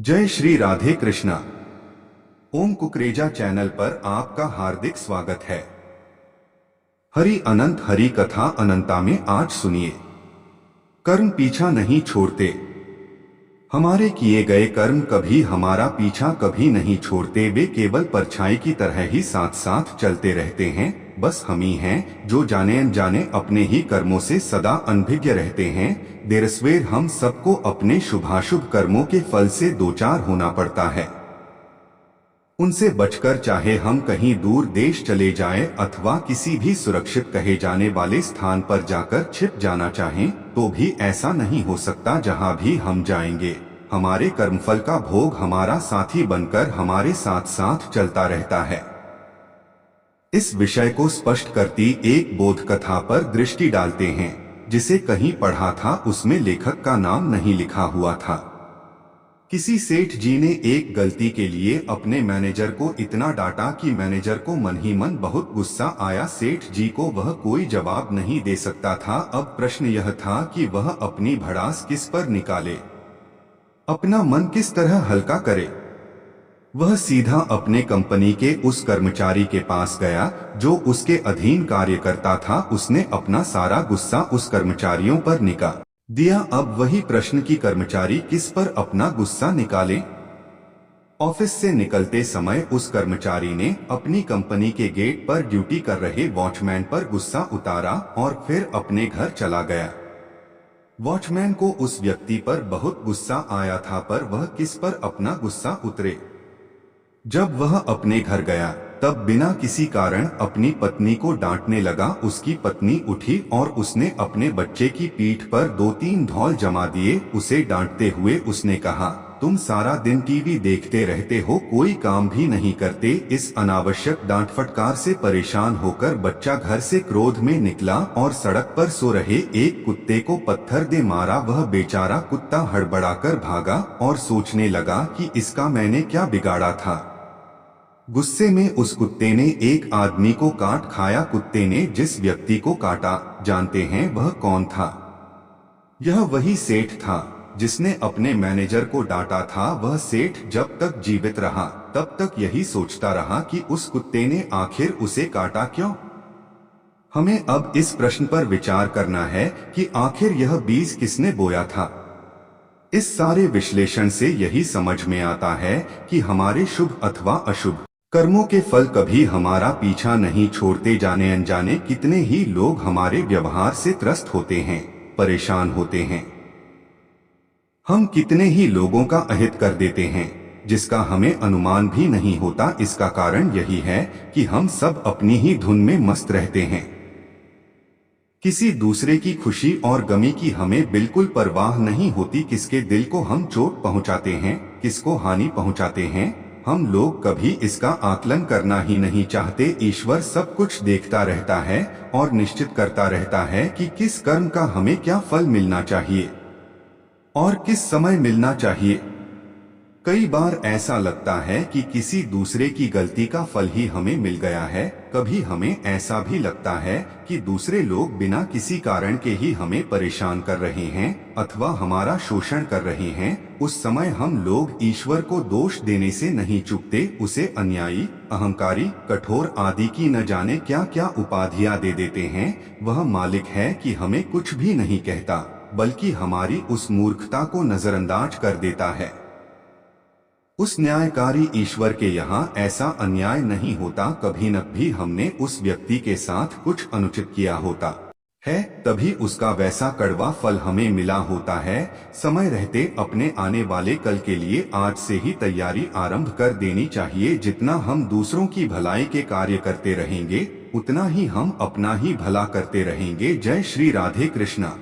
जय श्री राधे कृष्णा। ओम कुकरेजा चैनल पर आपका हार्दिक स्वागत है। हरि अनंत हरि कथा अनंता में आज सुनिए। कर्म पीछा नहीं छोड़ते। हमारे किए गए कर्म कभी हमारा पीछा कभी नहीं छोड़ते। वे केवल परछाई की तरह ही साथ साथ चलते रहते हैं। बस हम ही हैं जो जाने अनजाने अपने ही कर्मों से सदा अनभिज्ञ रहते हैं। देर सवेर हम सबको अपने शुभाशुभ कर्मों के फल से दो चार होना पड़ता है। उनसे बचकर चाहे हम कहीं दूर देश चले जाएं अथवा किसी भी सुरक्षित कहे जाने वाले स्थान पर जाकर छिप जाना चाहें, तो भी ऐसा नहीं हो सकता। जहां भी हम जाएंगे, हमारे कर्मफल का भोग हमारा साथी बनकर हमारे साथ साथ चलता रहता है। इस विषय को स्पष्ट करती एक बोध कथा पर दृष्टि डालते हैं, जिसे कहीं पढ़ा था। उसमें लेखक का नाम नहीं लिखा हुआ था। किसी सेठ जी ने एक गलती के लिए अपने मैनेजर को इतना डांटा कि मैनेजर को मन ही मन बहुत गुस्सा आया। सेठ जी को वह कोई जवाब नहीं दे सकता था। अब प्रश्न यह था कि वह अपनी भड़ास किस पर निकाले, अपना मन किस तरह हल्का करे। वह सीधा अपने कंपनी के उस कर्मचारी के पास गया जो उसके अधीन कार्य करता था। उसने अपना सारा गुस्सा उस कर्मचारियों पर निकाल दिया। अब वही प्रश्न कि कर्मचारी किस पर अपना गुस्सा निकाले। ऑफिस से निकलते समय उस कर्मचारी ने अपनी कंपनी के गेट पर ड्यूटी कर रहे वॉचमैन पर गुस्सा उतारा और फिर अपने घर चला गया। वॉचमैन को उस व्यक्ति पर बहुत गुस्सा आया था, पर वह किस पर अपना गुस्सा उतरे। जब वह अपने घर गया तब बिना किसी कारण अपनी पत्नी को डांटने लगा। उसकी पत्नी उठी और उसने अपने बच्चे की पीठ पर 2-3 धौल जमा दिए। उसे डांटते हुए उसने कहा, तुम सारा दिन टीवी देखते रहते हो, कोई काम भी नहीं करते। इस अनावश्यक डांट फटकार से परेशान होकर बच्चा घर से क्रोध में निकला और सड़क पर सो रहे एक कुत्ते को पत्थर दे मारा। वह बेचारा कुत्ता हड़बड़ाकर भागा और सोचने लगा कि इसका मैंने क्या बिगाड़ा था। गुस्से में उस कुत्ते ने एक आदमी को काट खाया। कुत्ते ने जिस व्यक्ति को काटा, जानते हैं वह कौन था? यह वही सेठ था जिसने अपने मैनेजर को डांटा था। वह सेठ जब तक जीवित रहा तब तक यही सोचता रहा कि उस कुत्ते ने आखिर उसे काटा क्यों। हमें अब इस प्रश्न पर विचार करना है कि आखिर यह बीज किसने बोया था। इस सारे विश्लेषण से यही समझ में आता है कि हमारे शुभ अथवा अशुभ कर्मों के फल कभी हमारा पीछा नहीं छोड़ते। जाने अनजाने कितने ही लोग हमारे व्यवहार से त्रस्त होते हैं, परेशान होते हैं। हम कितने ही लोगों का अहित कर देते हैं जिसका हमें अनुमान भी नहीं होता। इसका कारण यही है कि हम सब अपनी ही धुन में मस्त रहते हैं। किसी दूसरे की खुशी और गमी की हमें बिल्कुल परवाह नहीं होती। किसके दिल को हम चोट पहुंचाते हैं, किसको हानि पहुंचाते हैं, हम लोग कभी इसका आकलन करना ही नहीं चाहते। ईश्वर सब कुछ देखता रहता है और निश्चित करता रहता है कि किस कर्म का हमें क्या फल मिलना चाहिए और किस समय मिलना चाहिए। कई बार ऐसा लगता है कि किसी दूसरे की गलती का फल ही हमें मिल गया है। कभी हमें ऐसा भी लगता है कि दूसरे लोग बिना किसी कारण के ही हमें परेशान कर रहे हैं अथवा हमारा शोषण कर रहे हैं। उस समय हम लोग ईश्वर को दोष देने से नहीं चूकते। उसे अन्यायी, अहंकारी, कठोर आदि की न जाने क्या क्या उपाधियां दे देते हैं। वह मालिक है कि हमें कुछ भी नहीं कहता, बल्कि हमारी उस मूर्खता को नजरअंदाज कर देता है। उस न्यायकारी ईश्वर के यहाँ ऐसा अन्याय नहीं होता। कभी न भी हमने उस व्यक्ति के साथ कुछ अनुचित किया होता है, तभी उसका वैसा कड़वा फल हमें मिला होता है। समय रहते अपने आने वाले कल के लिए आज से ही तैयारी आरंभ कर देनी चाहिए। जितना हम दूसरों की भलाई के कार्य करते रहेंगे, उतना ही हम अपना ही भला करते रहेंगे। जय श्री राधे कृष्णा।